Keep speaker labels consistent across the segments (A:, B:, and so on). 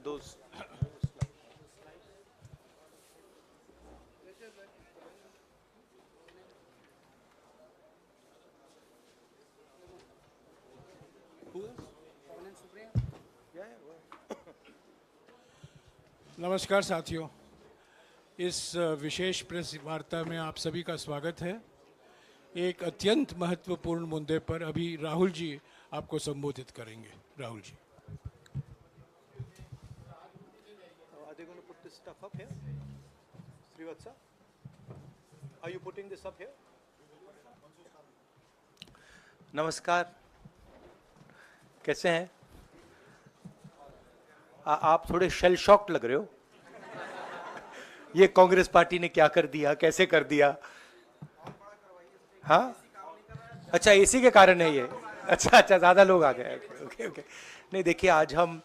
A: those.
B: नमस्कार साथियों, इस विशेष प्रेस वार्ता में आप सभी का स्वागत है। एक अत्यंत महत्वपूर्ण मुद्दे पर अभी राहुल जी आपको संबोधित करेंगे। Rahul ji.
A: Are they going to put this stuff up here? Srivatsa, are you putting this up here? नमस्कार, कैसे हैं? आप थोड़े शेल शॉक्ड लग रहे हो। ये कांग्रेस पार्टी ने क्या कर दिया, कैसे कर दिया? हाँ, अच्छा इसी के कारण है ये। अच्छा ज्यादा लोग आ गए। Okay okay. नहीं देखिए, आज हम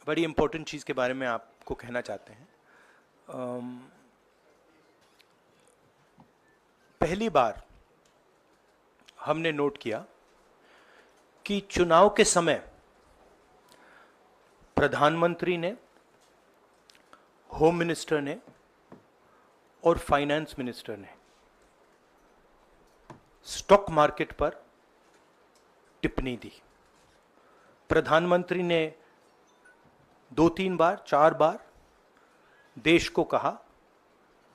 A: बड़ी इंपॉर्टेंट चीज के बारे में आपको कहना चाहते हैं। पहली बार हमने नोट किया कि चुनाव के समय प्रधानमंत्री ने, होम मिनिस्टर ने और फाइनेंस मिनिस्टर ने स्टॉक मार्केट पर टिप्पणी दी। प्रधानमंत्री ने 2-3 बार, 4 बार देश को कहा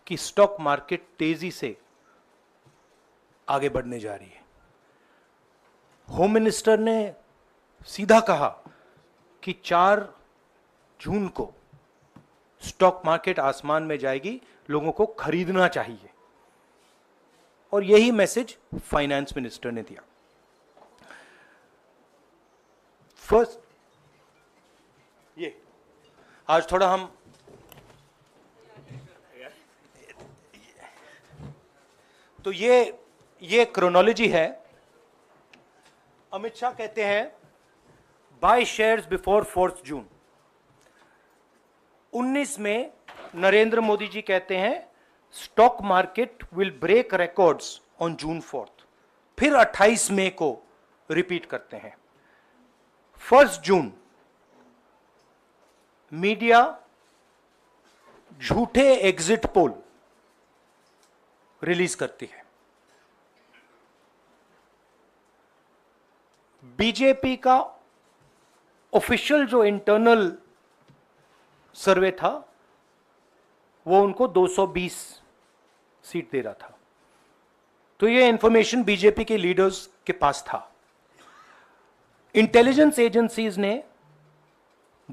A: कि स्टॉक मार्केट तेजी से आगे बढ़ने जा रही है। होम मिनिस्टर ने सीधा कहा कि 4 जून को स्टॉक मार्केट आसमान में जाएगी, लोगों को खरीदना चाहिए। और यही मैसेज फाइनेंस मिनिस्टर ने दिया। फर्स्ट, ये आज थोड़ा हम तो ये क्रोनोलॉजी है। अमित शाह कहते हैं बाय शेयर्स बिफोर 4 जून। 19 में नरेंद्र मोदी जी कहते हैं stock market will break records on June 4। फिर 28 मई को रिपीट करते हैं। 1 जून मीडिया झूठे एग्जिट पोल रिलीज करती है। बीजेपी का ऑफिशियल जो इंटरनल सर्वे था वो उनको 220 सीट दे रहा था। तो ये इंफॉर्मेशन बीजेपी के लीडर्स के पास था। इंटेलिजेंस एजेंसीज ने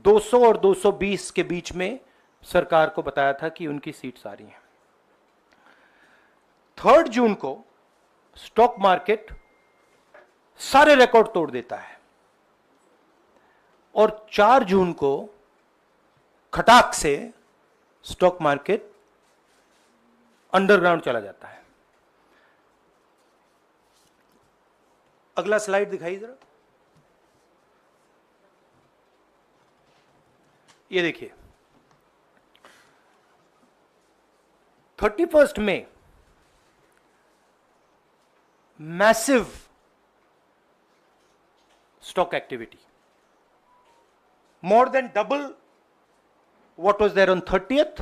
A: 200 और 220 के बीच में सरकार को बताया था कि उनकी सीट्स आ रही हैं। 3 जून को स्टॉक मार्केट सारे रिकॉर्ड तोड़ देता है और 4 जून को खटाक से स्टॉक मार्केट अंडरग्राउंड चला जाता है। अगला स्लाइड दिखाइए जरा। ये देखिए, 31 मई massive stock activity, more than double what was there on 30th,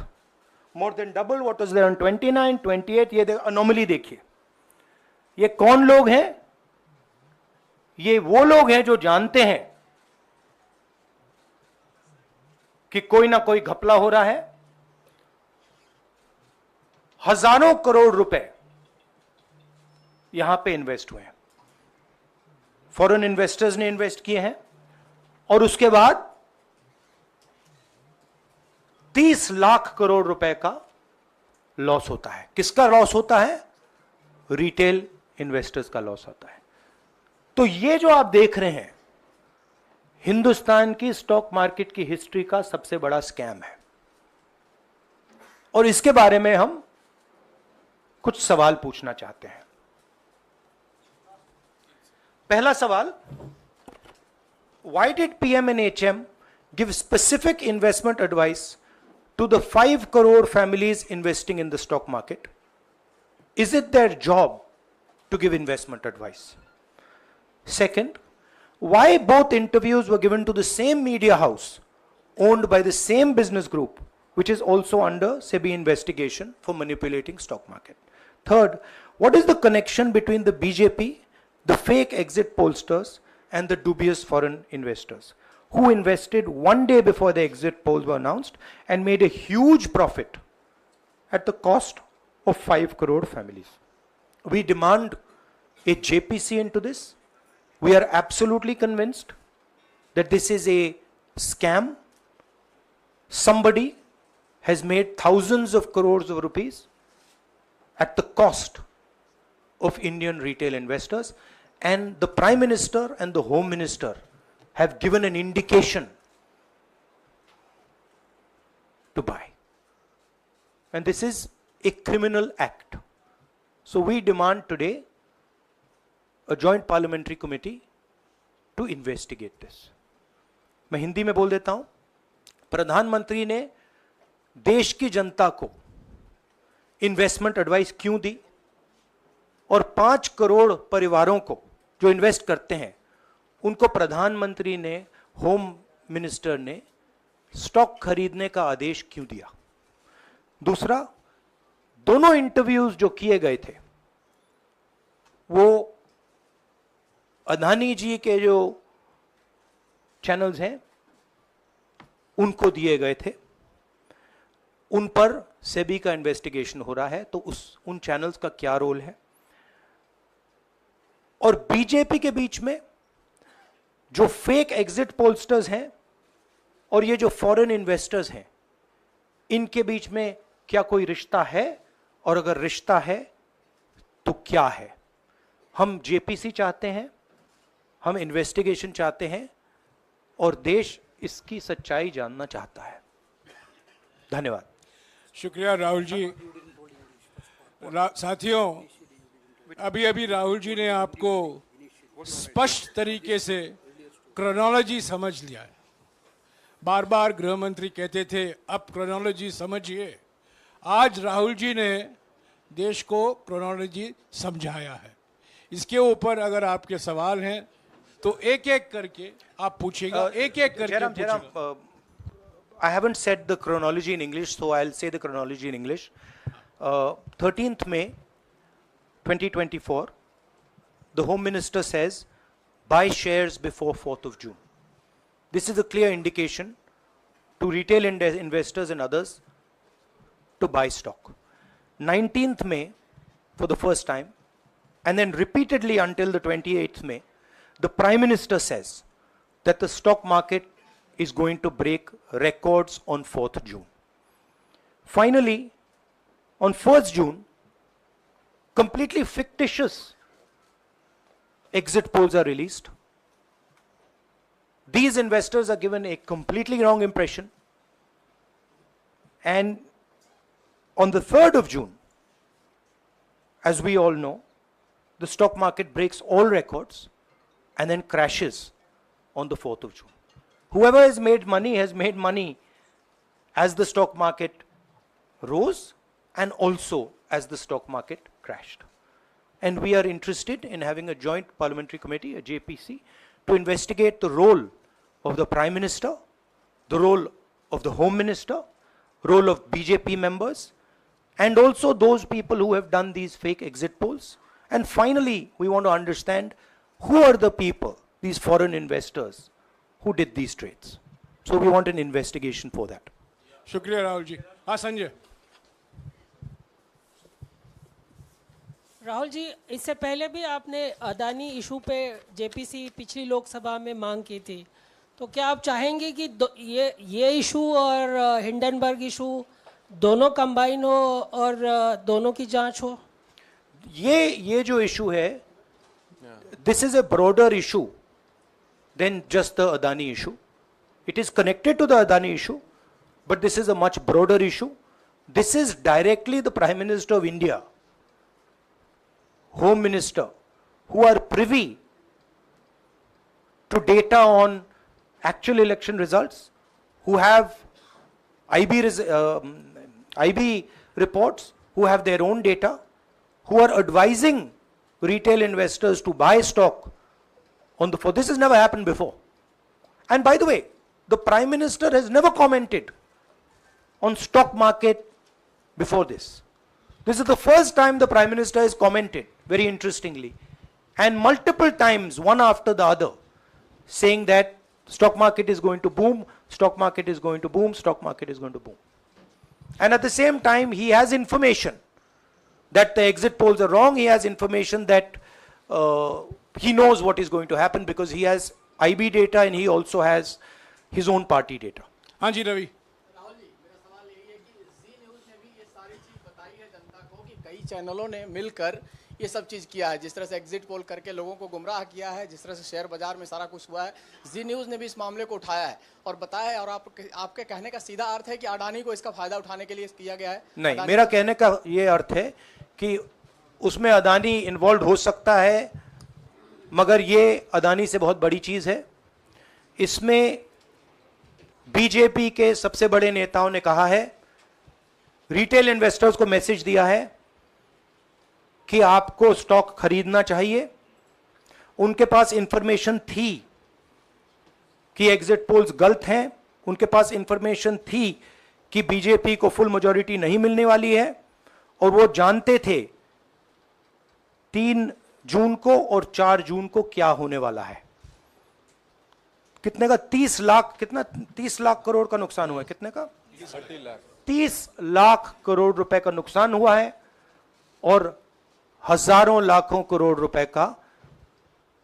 A: more than double what was there on 29, 28। ये अनोमली देखिए। ये कौन लोग हैं? ये वो लोग हैं जो जानते हैं कि कोई ना कोई घपला हो रहा है। हजारों करोड़ रुपए यहां पे इन्वेस्ट हुए हैं, फॉरेन इन्वेस्टर्स ने इन्वेस्ट किए हैं। और उसके बाद 30 लाख करोड़ रुपए का लॉस होता है। किसका लॉस होता है? रिटेल इन्वेस्टर्स का लॉस होता है। तो ये जो आप देख रहे हैं, हिंदुस्तान की स्टॉक मार्केट की हिस्ट्री का सबसे बड़ा स्कैम है। और इसके बारे में हम कुछ सवाल पूछना चाहते हैं। पहला सवाल, why did PM and HM give specific investment advice to the 5 crore families investing in the stock market? Is it their job to give investment advice? Second, why both interviews were given to the same media house owned by the same business group, which is also under SEBI investigation for manipulating stock market. Third, what is the connection between the BJP, the fake exit pollsters, and the dubious foreign investors who invested one day before the exit polls were announced and made a huge profit at the cost of 5 crore families? We demand a JPC into this. We are absolutely convinced that this is a scam. Somebody has made thousands of crores of rupees at the cost of Indian retail investors, and the Prime Minister and the Home Minister have given an indication to buy. And this is a criminal act. So we demand today a joint parliamentary committee to investigate this. मैं हिंदी में बोल देता हूं. प्रधानमंत्री ने देश की जनता को इन्वेस्टमेंट एडवाइस क्यों दी, और 5 करोड़ परिवारों को जो इन्वेस्ट करते हैं उनको प्रधानमंत्री ने, होम मिनिस्टर ने स्टॉक खरीदने का आदेश क्यों दिया? दूसरा, दोनों इंटरव्यूज जो किए गए थे वो अदानी जी के जो चैनल्स हैं उनको दिए गए थे. उन पर सेबी का इन्वेस्टिगेशन हो रहा है, तो उन चैनल्स का क्या रोल है? और बीजेपी के बीच में जो फेक एग्जिट पोलस्टर्स हैं और ये जो फॉरेन इन्वेस्टर्स हैं, इनके बीच में क्या कोई रिश्ता है? और अगर रिश्ता है तो क्या है? हम जेपीसी चाहते हैं, हम इन्वेस्टिगेशन चाहते हैं, और देश इसकी सच्चाई जानना चाहता है. धन्यवाद.
B: शुक्रिया राहुल जी. साथियों, अभी अभी राहुल जी ने आपको स्पष्ट तरीके से क्रोनोलॉजी समझ लिया है. बार बार गृह मंत्री कहते थे अब क्रोनोलॉजी समझिए. आज राहुल जी ने देश को क्रोनोलॉजी समझाया है. इसके ऊपर अगर आपके सवाल हैं तो एक एक करके आप पूछेगा, एक एक करके पूछेगा.
A: I haven't said the chronology in English, so I'll say the chronology in English. 13th May 2024, the Home Minister says, buy shares before 4th of June. This is a clear indication to retail investors and others to buy stock. 19th May, for the first time, and then repeatedly until the 28th May, the Prime Minister says that the stock market is going to break records on 4th June. Finally, on 1st June, completely fictitious exit polls are released. These investors are given a completely wrong impression. And on the 3rd of June, as we all know, the stock market breaks all records and then crashes on the 4th of June. Whoever has made money as the stock market rose and also as the stock market crashed. And we are interested in having a joint parliamentary committee, a JPC, to investigate the role of the Prime Minister, the role of the Home Minister, role of BJP members, and also those people who have done these fake exit polls. And finally, we want to understand who are the people, these foreign investors, who did these trades. So we want an investigation for that.
B: शुक्रिया राहुल जी. हाँ संजय.
C: राहुल जी, इससे पहले भी आपने Adani issue पे JPC पिछली लोकसभा में मांग की थी, तो क्या आप चाहेंगे कि ये इशू और हिंडनबर्ग इशू दोनों कंबाइन हो और दोनों की जांच हो?
A: ये जो इशू है, this is a broader issue than just the Adani issue. It is connected to the Adani issue, but this is a much broader issue. This is directly the Prime Minister of India, Home Minister, who are privy to data on actual election results, who have IB reports, who have their own data, who are advising retail investors to buy stock on the floor. This has never happened before. And by the way, the Prime Minister has never commented on stock market before this. This is the first time the Prime Minister has commented, very interestingly, and multiple times, one after the other, saying that stock market is going to boom, stock market is going to boom, stock market is going to boom. And at the same time, he has information that the exit polls are wrong. He has information that he knows what is going to happen because he has IB data and he also has his own party data.
B: हाँ जी रवि।
D: राहुल जी, मेरा सवाल यही है कि जी news ने भी ये सारी चीज़ बताई है जनता को कि कई चैनलों ने मिलकर ये सब चीज़ किया है, जिस तरह से एग्जिट पोल करके लोगों को गुमराह किया है, जिस तरह से शेयर बाजार में सारा कुछ हुआ है, जी न्यूज़ ने भी इस मामले को उठाया है और बताया है। और आपके कहने का सीधा अर्थ है कि अडानी को इसका फायदा उठाने के लिए किया गया है?
A: नहीं, मेरा कहने का ये अर्थ है कि उसमें अडानी इन्वॉल्व हो सकता है, मगर ये अडानी से बहुत बड़ी चीज है। इसमें बीजेपी के सबसे बड़े नेताओं ने कहा है, रिटेल इन्वेस्टर्स को मैसेज दिया है कि आपको स्टॉक खरीदना चाहिए। उनके पास इंफॉर्मेशन थी कि एग्जिट पोल्स गलत हैं, उनके पास इंफॉर्मेशन थी कि बीजेपी को फुल मेजॉरिटी नहीं मिलने वाली है, और वो जानते थे 3 जून को और 4 जून को क्या होने वाला है। कितने का 30 लाख, कितना 30 लाख करोड़ का नुकसान हुआ है, कितने का 30 लाख करोड़ रुपए का नुकसान हुआ है और हजारों लाखों करोड़ रुपए का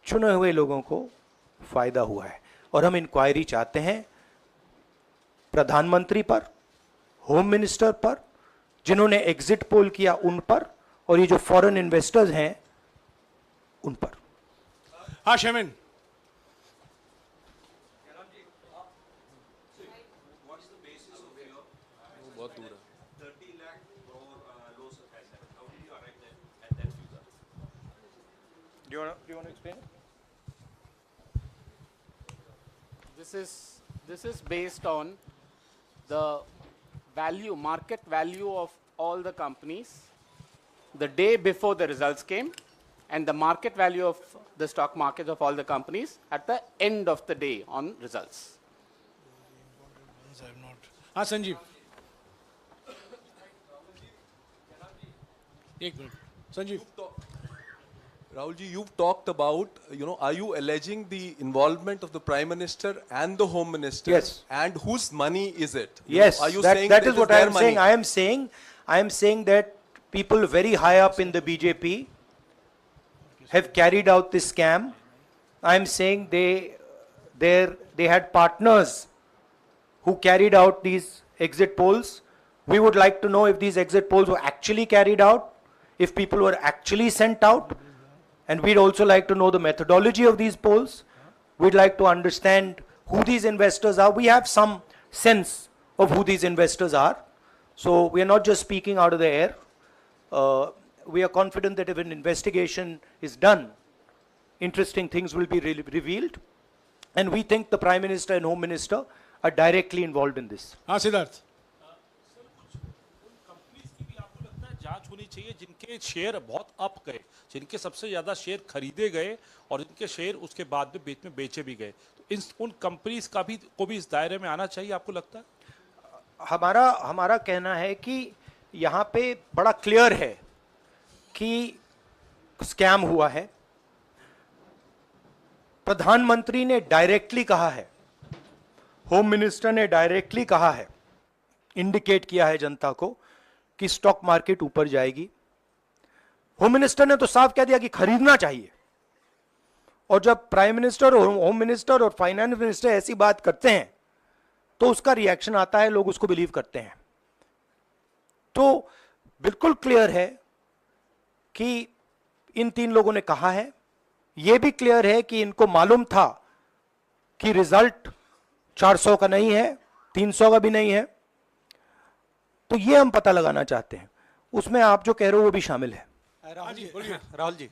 A: चुने हुए लोगों को फायदा हुआ है। और हम इंक्वायरी चाहते हैं प्रधानमंत्री पर, होम मिनिस्टर पर, जिन्होंने एग्जिट पोल किया उन पर, और ये जो फॉरेन इन्वेस्टर्स हैं उन पर।
B: हाँ शेमिन।
A: Do you want to explain it?
E: This is based on the value, market value of all the companies the day before the results came, and the market value of the stock market of all the companies at the end of the day on results.
B: हाँ संजीव, एक minute Sanjeev.
F: Rahul ji, you've talked about, are you alleging the involvement of the Prime Minister and the Home Minister?
A: Yes.
F: And whose money is it?
A: Yes,
F: Are you
A: that,
F: saying
A: that
F: it
A: is what I
F: their
A: am
F: money?
A: saying. I am saying that people very high up in the BJP have carried out this scam. I am saying they had partners who carried out these exit polls. We would like to know if these exit polls were actually carried out, if people were actually sent out. And we'd also like to know the methodology of these polls. We'd like to understand who these investors are. We have some sense of who these investors are. So we are not just speaking out of the air. We are confident that if an investigation is done, interesting things will be revealed. And we think the Prime Minister and Home Minister are directly involved in this.
B: हाँ Siddharth.
G: Companies की भी आपको लगता है जांच होनी चाहिए जिनके शेयर बहुत अप गए, जिनके सबसे ज्यादा शेयर खरीदे गए और जिनके शेयर उसके बाद में बीच में बेचे भी गए, तो उन कंपनीज का भी को भी इस दायरे में आना चाहिए, आपको लगता है?
A: हमारा कहना है कि यहाँ पे बड़ा क्लियर है कि स्कैम हुआ है। प्रधानमंत्री ने डायरेक्टली कहा है, होम मिनिस्टर ने डायरेक्टली कहा है, इंडिकेट किया है जनता को कि स्टॉक मार्केट ऊपर जाएगी। होम मिनिस्टर ने तो साफ कह दिया कि खरीदना चाहिए। और जब प्राइम मिनिस्टर और होम मिनिस्टर और फाइनेंस मिनिस्टर ऐसी बात करते हैं तो उसका रिएक्शन आता है, लोग उसको बिलीव करते हैं। तो बिल्कुल क्लियर है कि इन 3 लोगों ने कहा है। यह भी क्लियर है कि इनको मालूम था कि रिजल्ट 400 का नहीं है, 300 का भी नहीं है। तो ये हम पता लगाना चाहते हैं, उसमें आप जो कह रहे हो वो भी शामिल है।
H: राहुल जी,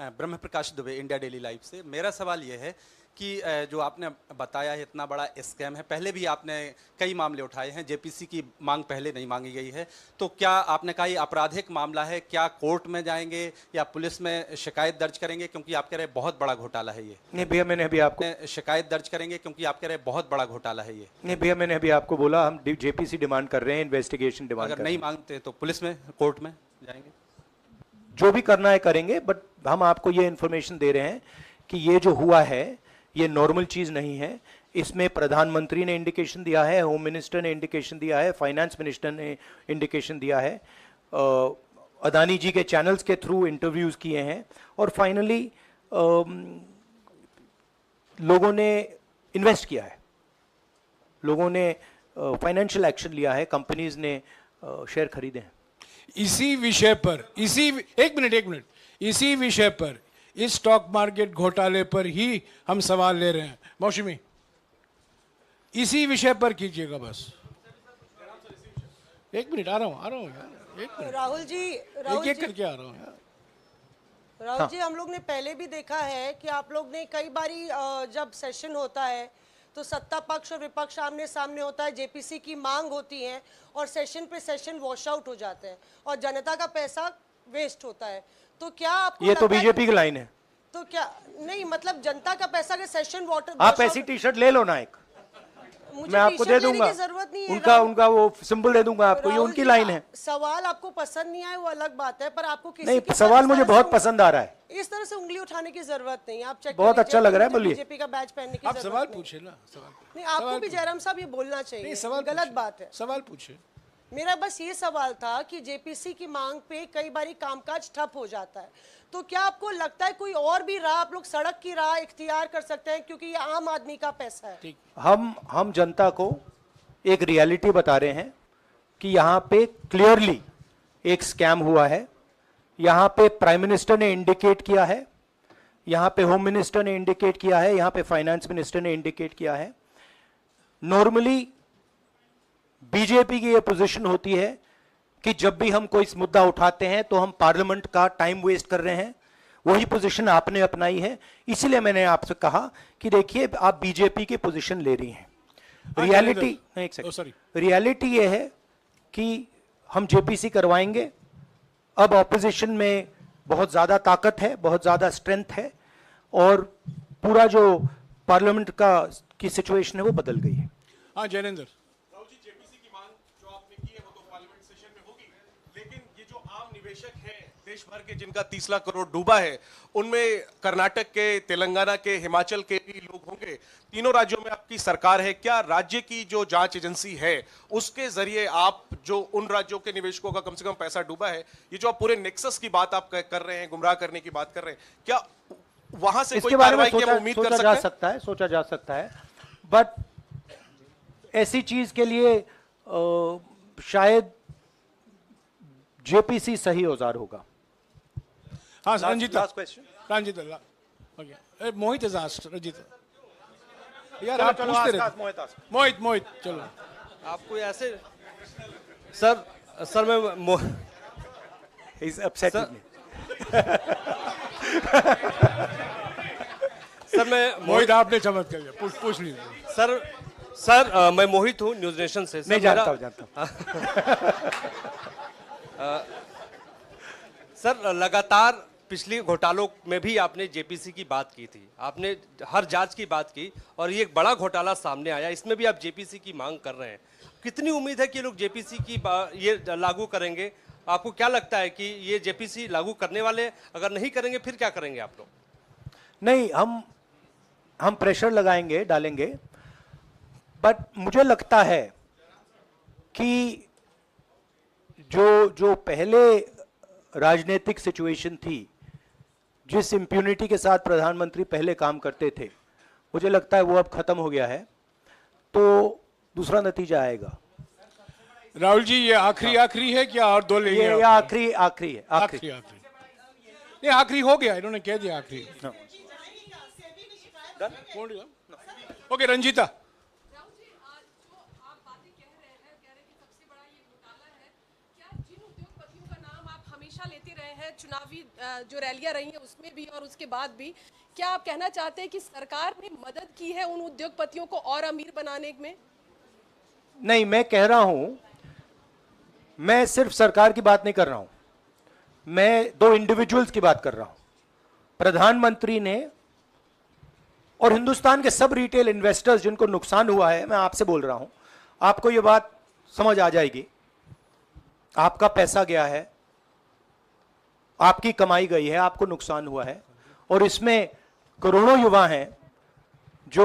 H: ब्रह्म प्रकाश दुबे, इंडिया डेली लाइफ से। मेरा सवाल यह है कि जो आपने बताया है इतना बड़ा स्कैम है, पहले भी आपने कई मामले उठाए हैं, जेपीसी की मांग पहले नहीं मांगी गई है, तो क्या आपने कहा ये आपराधिक मामला है, क्या कोर्ट में जाएंगे या पुलिस में शिकायत दर्ज करेंगे, क्योंकि आप कह रहे हैं बहुत बड़ा घोटाला है ये?
A: नहीं भैया, मैंने अभी आपको
H: शिकायत दर्ज करेंगे क्योंकि आप कह रहे हैं बहुत बड़ा घोटाला है ये?
A: नहीं भैया, मैंने अभी आपको बोला हम जेपीसी डिमांड कर रहे हैं, इन्वेस्टिगेशन डिमांड
H: अगर
A: कर रहे
H: नहीं
A: हैं।
H: मांगते तो पुलिस में, कोर्ट में जाएंगे?
A: जो भी करना है करेंगे, बट हम आपको ये इन्फॉर्मेशन दे रहे हैं कि ये जो हुआ है ये नॉर्मल चीज नहीं है। इसमें प्रधानमंत्री ने इंडिकेशन दिया है, होम मिनिस्टर ने इंडिकेशन दिया है, फाइनेंस मिनिस्टर ने इंडिकेशन दिया है, अदानी जी के चैनल्स के थ्रू इंटरव्यूज किए हैं, और फाइनली लोगों ने इन्वेस्ट किया है, लोगों ने फाइनेंशियल एक्शन लिया है, कंपनीज ने शेयर खरीदे हैं।
B: इसी विषय पर एक मिनट इसी विषय पर, इस स्टॉक मार्केट घोटाले पर ही हम सवाल ले रहे हैं। मौसमी, इसी विषय पर कीजिएगा बस। एक मिनट, आ रहा हूँ यार, एक मिनट।
I: राहुल जी,
B: एक करके आ रहा हूँ यार।
I: राहुल जी, हम लोग ने पहले भी देखा है कि आप लोग ने कई बारी जब सेशन होता है तो सत्ता पक्ष और विपक्ष आमने सामने होता है, जेपीसी की मांग होती है और सेशन पे सेशन वॉश आउट हो जाते हैं और जनता का पैसा वेस्ट होता है। तो क्या आपको
A: ये तो बीजेपी की लाइन है।
I: तो क्या नहीं, मतलब जनता का पैसा के सेशन वाटर,
A: आप ऐसी टी शर्ट ले लो ना एक, मैं आपको दे दूंगा,
I: जरूरत नहीं है।
A: उनका वो सिंबल दे दूंगा आपको, ये उनकी लाइन है।
I: सवाल आपको पसंद नहीं आए वो अलग बात है, पर आपको किसी
A: नहीं,
I: की
A: सवाल मुझे बहुत पसंद आ रहा है।
I: इस तरह से उंगली उठाने की जरूरत नहीं। आप चेक
A: बहुत अच्छा लग रहा है, बोलिए।
I: बीजेपी का बैच पहनने की
B: आप
I: जरूरत
B: सवाल
I: नहीं।
B: पूछे ना, सवाल
I: नहीं, आपको भी जयराम साहब ये बोलना चाहिए,
B: नहीं, सवाल
I: गलत
B: पूछे।
I: बात है।
B: सवाल पूछे।
I: मेरा बस ये सवाल था कि जेपीसी की मांग पे कई बारी कामकाज ठप हो जाता है, तो क्या आपको लगता है कोई और भी राह आप लोग सड़क की राह इख्तियार कर सकते हैं, क्योंकि ये आम आदमी का पैसा है?
A: हम जनता को एक रियलिटी बता रहे हैं कि यहाँ पे क्लियरली एक स्कैम हुआ है। यहाँ पे प्राइम मिनिस्टर ने इंडिकेट किया है, यहाँ पे होम मिनिस्टर ने इंडिकेट किया है, यहाँ पे फाइनेंस मिनिस्टर ने इंडिकेट किया है। नॉर्मली बीजेपी की ये पोजीशन होती है कि जब भी हम कोई मुद्दा उठाते हैं तो हम पार्लियामेंट का टाइम वेस्ट कर रहे हैं। वही पोजीशन आपने अपनाई है, इसलिए मैंने आपसे कहा कि देखिए आप बीजेपी की पोजीशन ले रही हैं। रियलिटी, एक सेकंड, रियलिटी ये है कि हम जेपीसी करवाएंगे। अब ऑपोजिशन में बहुत ज्यादा ताकत है, बहुत ज्यादा स्ट्रेंथ है, और पूरा जो पार्लियामेंट की सिचुएशन है वो बदल गई है।
B: हाँ जयनेंद्र,
J: देश भर के जिनका 30 लाख करोड़ डूबा है, उनमें कर्नाटक के, तेलंगाना के, हिमाचल के भी लोग होंगे। तीनों राज्यों में आपकी सरकार है, क्या राज्य की जो जांच एजेंसी है उसके जरिए आप जो उन राज्यों के निवेशकों का कम से कम पैसा डूबा है, ये जो आप पूरे नेक्सस की बात आप कर रहे हैं, गुमराह करने की बात कर रहे हैं, क्या वहां से कोई कार्रवाई की हम उम्मीद कर सकते हैं?
A: सोचा जा सकता है, बट ऐसी चीज के लिए शायद जेपीसी सही औजार होगा।
B: हाँ Ranjita,
A: Ranjita,
B: okay, Mohit is asked, Ranjita यार आप पूछते रहे। मोहित चलो।
K: आपको ऐसे सर मैं
A: इज अपसेट
K: सर मैं
B: मोहित, आपने चमत्कार किया, पूछ लीजिए।
K: सर मैं मोहित हूँ, न्यूज नेशन से।
A: नहीं जानता
K: सर लगातार पिछली घोटालों में भी आपने जेपीसी की बात की थी, आपने हर जांच की बात की, और ये एक बड़ा घोटाला सामने आया, इसमें भी आप जेपीसी की मांग कर रहे हैं। कितनी उम्मीद है कि लोग जेपीसी की ये लागू करेंगे? आपको क्या लगता है कि ये जेपीसी लागू करने वाले, अगर नहीं करेंगे फिर क्या करेंगे आप लोग?
A: नहीं, हम प्रेशर लगाएंगे, डालेंगे, बट मुझे लगता है कि जो पहले राजनीतिक सिचुएशन थी, जिस इम्प्यूनिटी के साथ प्रधानमंत्री पहले काम करते थे, मुझे लगता है वो अब खत्म हो गया है, तो दूसरा नतीजा आएगा।
B: राहुल जी, ये आखिरी है क्या, और दो लेंगे?
A: ये आखिरी है, आखिरी।
B: नहीं, आखिरी हो गया, इन्होंने कह दिया आखिरी। ओके रंजीता।
L: चुनावी जो रैलियां रही हैं उसमें भी और उसके बाद भी, क्या आप कहना चाहते हैं कि सरकार ने मदद की है उन उद्योगपतियों को और अमीर बनाने में?
A: नहीं, मैं कह रहा हूं, मैं सिर्फ सरकार की बात नहीं कर रहा हूं, मैं दो इंडिविजुअल्स की बात कर रहा हूं। प्रधानमंत्री ने और हिंदुस्तान के सब रिटेल इन्वेस्टर्स जिनको नुकसान हुआ है, मैं आपसे बोल रहा हूं, आपको यह बात समझ आ जाएगी। आपका पैसा गया है, आपकी कमाई गई है, आपको नुकसान हुआ है, और इसमें करोड़ों युवा हैं जो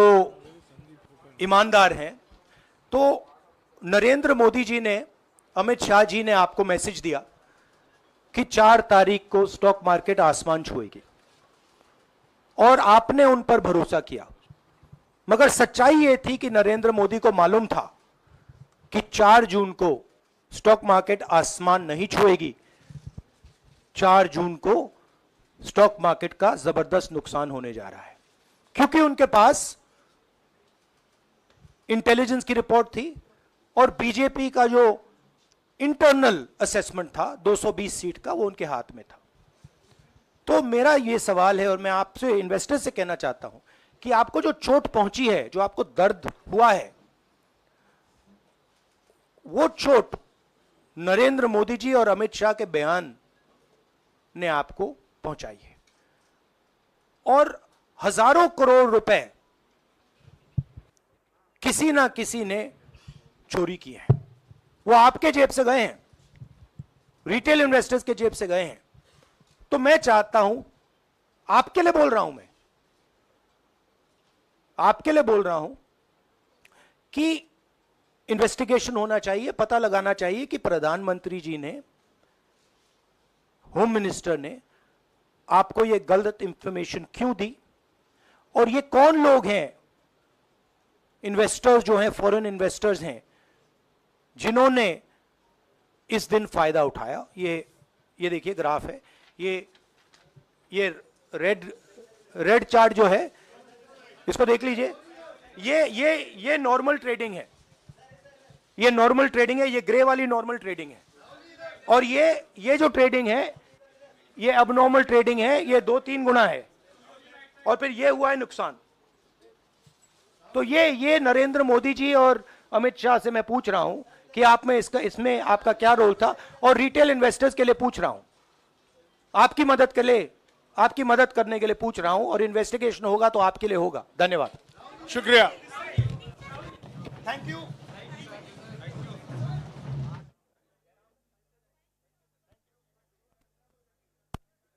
A: ईमानदार हैं। तो नरेंद्र मोदी जी ने, अमित शाह जी ने आपको मैसेज दिया कि 4 तारीख को स्टॉक मार्केट आसमान छुएगी, और आपने उन पर भरोसा किया। मगर सच्चाई यह थी कि नरेंद्र मोदी को मालूम था कि 4 जून को स्टॉक मार्केट आसमान नहीं छुएगी। 4 जून को स्टॉक मार्केट का जबरदस्त नुकसान होने जा रहा है, क्योंकि उनके पास इंटेलिजेंस की रिपोर्ट थी और बीजेपी का जो इंटरनल असेसमेंट था 220 सीट का, वो उनके हाथ में था। तो मेरा यह सवाल है, और मैं आपसे इन्वेस्टर से कहना चाहता हूं कि आपको जो चोट पहुंची है, जो आपको दर्द हुआ है, वो चोट नरेंद्र मोदी जी और अमित शाह के बयान ने आपको पहुंचाई है। और हजारों करोड़ रुपए किसी ना किसी ने चोरी किए हैं, वो आपके जेब से गए हैं, रिटेल इन्वेस्टर्स के जेब से गए हैं। तो मैं चाहता हूं, आपके लिए बोल रहा हूं, मैं आपके लिए बोल रहा हूं कि इन्वेस्टिगेशन होना चाहिए, पता लगाना चाहिए कि प्रधानमंत्री जी ने, होम मिनिस्टर ने आपको यह गलत इंफॉर्मेशन क्यों दी, और ये कौन लोग हैं, इन्वेस्टर्स जो हैं, फॉरेन इन्वेस्टर्स हैं, जिन्होंने इस दिन फायदा उठाया। ये देखिए ग्राफ है, ये रेड चार्ट जो है, इसको देख लीजिए। ये नॉर्मल ट्रेडिंग है, ये नॉर्मल ट्रेडिंग है, ये ग्रे वाली नॉर्मल ट्रेडिंग है, और ये जो ट्रेडिंग है, ये अबनॉर्मल ट्रेडिंग है, ये 2-3 गुना है, और फिर ये हुआ है नुकसान। तो ये नरेंद्र मोदी जी और अमित शाह से मैं पूछ रहा हूं कि आप में इसमें आपका क्या रोल था, और रिटेल इन्वेस्टर्स के लिए पूछ रहा हूं, आपकी मदद के लिए, आपकी मदद करने के लिए पूछ रहा हूं, और इन्वेस्टिगेशन होगा तो आपके लिए होगा। धन्यवाद,
J: शुक्रिया।
A: Thank you.